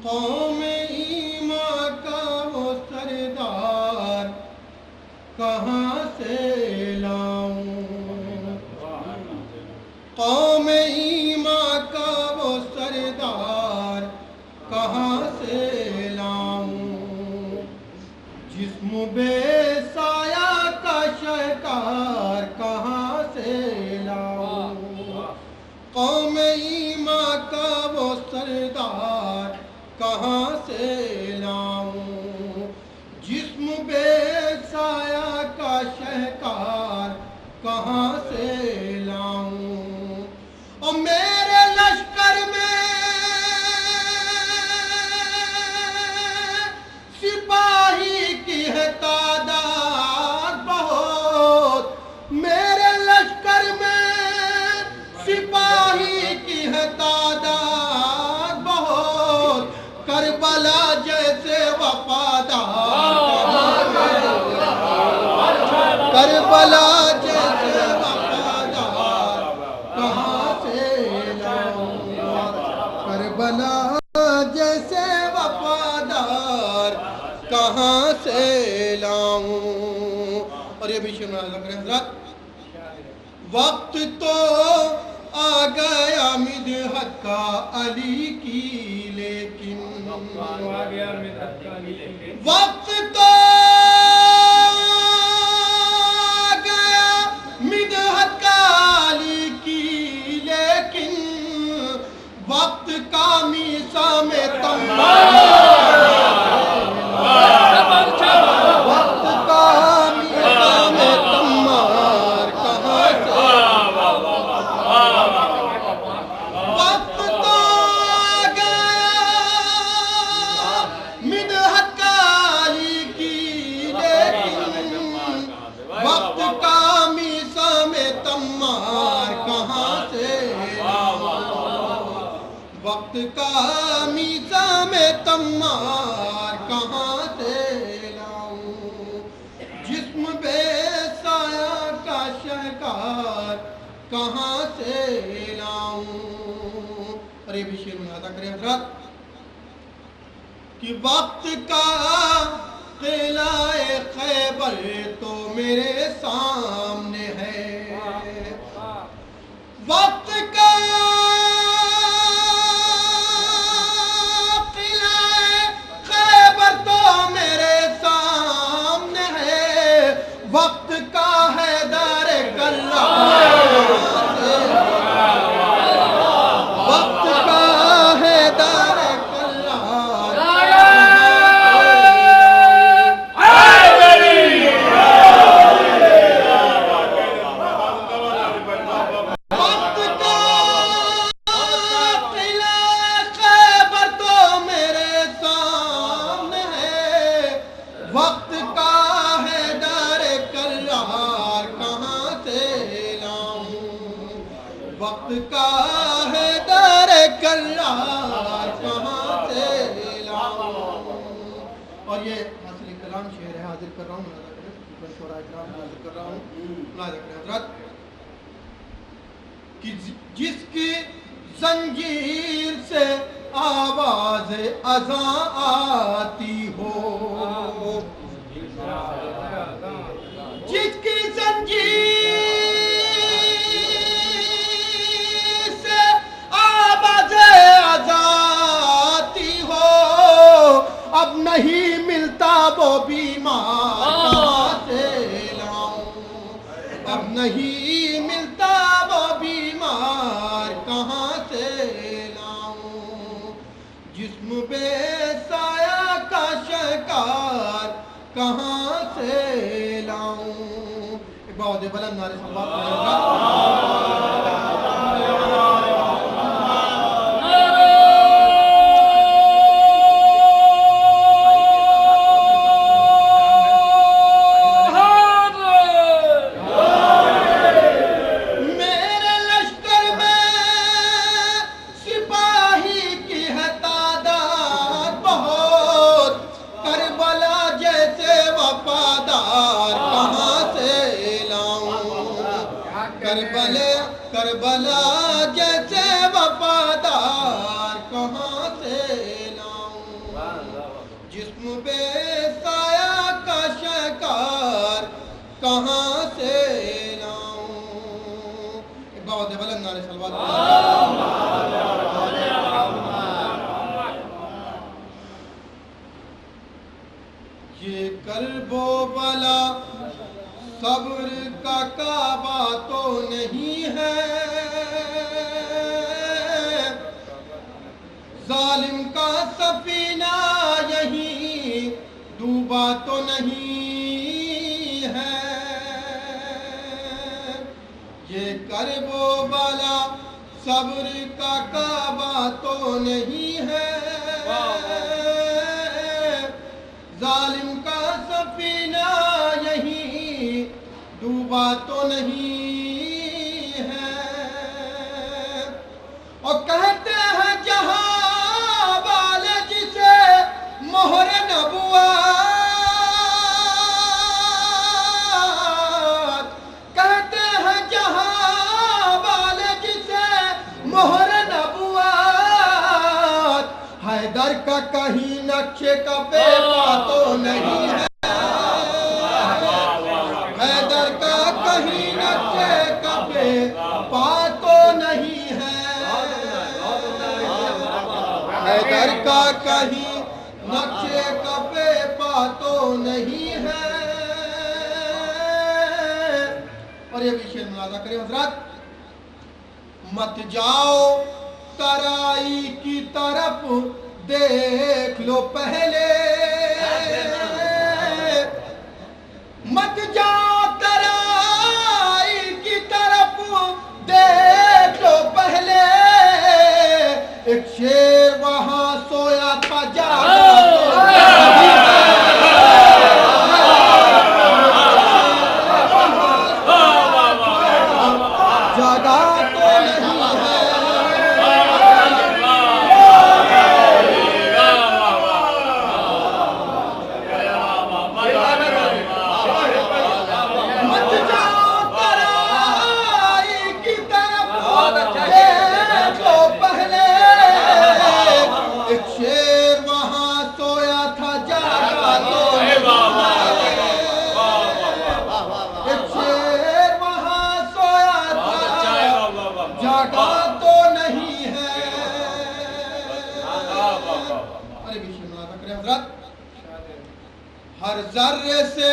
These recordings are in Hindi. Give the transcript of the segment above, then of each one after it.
कौम ईमा का वो सरदार कहाँ से लाऊं, कौम ईमा का वो सरदार कहाँ से लाऊं, जिस्म बेसाया का शहकार कहाँ से लाऊं, कौम ईमा का वो सरदार कहाँ से लाऊं, जिस्म बेसाया का शहकार कहाँ से लाऊं। और मेरे लश्कर में सिपाही की है तादाद बहुत, मेरे लश्कर में सिपाही की है तादाद बहुत, करबला जैसे वफादार करबला जैसे वफादार कहाँ से लाऊं, करबला जैसे वफादार कहाँ से लाऊं। और ये भी हजरत, वक्त तो आ गया मिदहत का अली की, लेकिन वक्त तो आ गया मिदहत का अली की, लेकिन वक्त का मीसा में वक्त का मीसा में तम्मार कहाँ से, वक्त तो आ गया मिदहत का अली की, लेकिन वक्त का मीसा में तम्मार कहाँ से, वक्त का मीसा में तम्मार कहाँ से लाऊं, जिस्म बेसाया का शहकार कहाँ से लाऊं। और ये भी शेर में अदा करें हजरत कि वक्त का किलाए खैबर तो मेरे सामने है, वक्त का किलाए खैबर तो मेरे सामने है, वक्त का हैदर कल्ला वक्त का हैदर कल्ला वक्त का किला खैबर तो मेरे सामने है, वक्त का हैदर कल्लार कहाँ से लाऊं, वक्त का हैदर कल्लार कहाँ से लाऊं। और ये हासिल कलाम शेर है, हाजिर कर रहा हूँ, हाजिर कर रहा हूँ हजरत कि जिसकी जंजीर से आवाज अज़ां आती हो, जिसकी जंजीर से आवाज अज़ां आती हो, अब नहीं मिलता वो बीमार कहाँ से लाऊं, अब नहीं मिलता वो बीमार कहाँ से लाऊं, जिस्म बेसाया का शहकार कहाँ से लाऊं। एक बहुत ही बुलंद नारे से बात करेगा। करबला जैसे वफादार कहाँ से लाऊं। कहाँ से लाऊं। एक बाबा दे बुलंद नारे सलवात। ये कर्बो बला सब्र का काबा तो नहीं है, जालिम का सफीना यहीं डूबा तो नहीं है। ये कर्बो बला सब्र का काबा तो नहीं है, जालिम का सफीना यहीं डूबा तो नहीं है। और कहते हैं जहां वाले जिसे मोहर नबुवत, कहते हैं जहां वाले जिसे मोहर नबुवत, हैदर का कहीं नक्शे का बेपा तो नहीं है, हैदर का कहीं नक्शे का बेपा तो नहीं है, हैदर का कहीं नक्शे का बेपा तो नहीं है। और ये भी शेर मुलाजा करें हजरत। मत जाओ तराई की तरफ देख लो पहले, मत जाओ तराई की तरफ देख लो पहले, एक शेर वहां सोया था जागा जागा तो नहीं है। मत जाओ तराई की तरफ देख लो पहले, एक शेर वहां सोया था जागा तो नहीं है, एक शेर वहां सोया था जागा तो नहीं है। अरे भी शेर मुलाजा करें हजरत। हर जर्रे से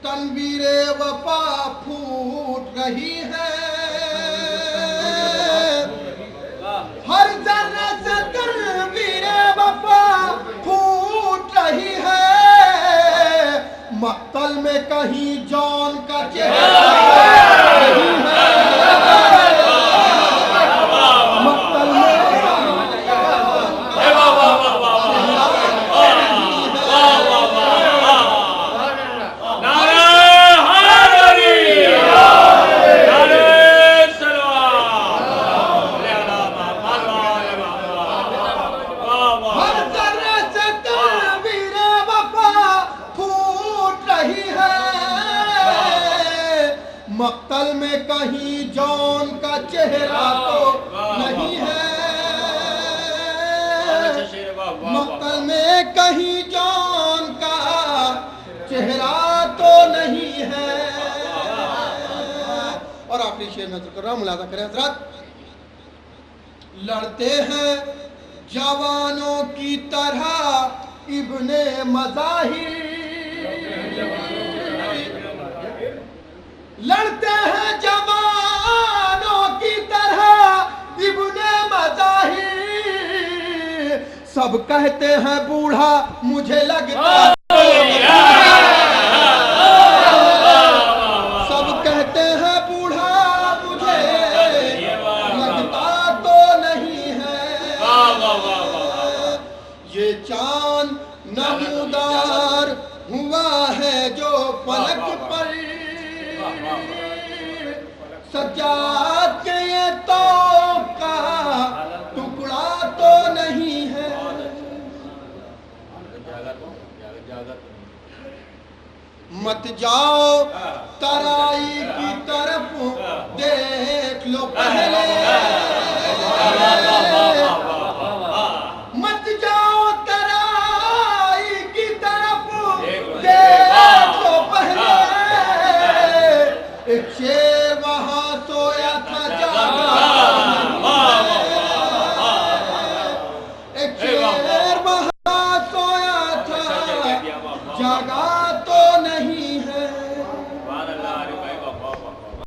तनवीरे वफा फूट रही है, हर जर्रे से तनवीरे वफा फूट रही है, मक्तल में कहीं जौन का चेहरा नहीं है, मक्तल में हर जर्रे से तनवीरे वफा फूट रही है, मक्तल में कहीं जौन का चेहरा तो नहीं है, मक्तल में कहीं जौन का चेहरा तो नहीं है। और आखिरी शेर नजर कर रहा हूं, मुलाजा करें हजरत। लड़ते हैं जवानों की तरह इब्ने मज़ाहिर, लड़ते हैं जवानों की तरह इब्ने मज़ाहिर, सब कहते हैं बूढ़ा मुझे लगता सब कहते हैं बूढ़ा मुझे लगता तो नहीं है, ये चांद नमूदार हुआ है जो पलक पर, सजाद के ये तो का टुकड़ा तो नहीं है। मत जाओ तराई की तरफ देख लो पहले, मत जाओ तराई की तरफ देख लो पहले, एक शेर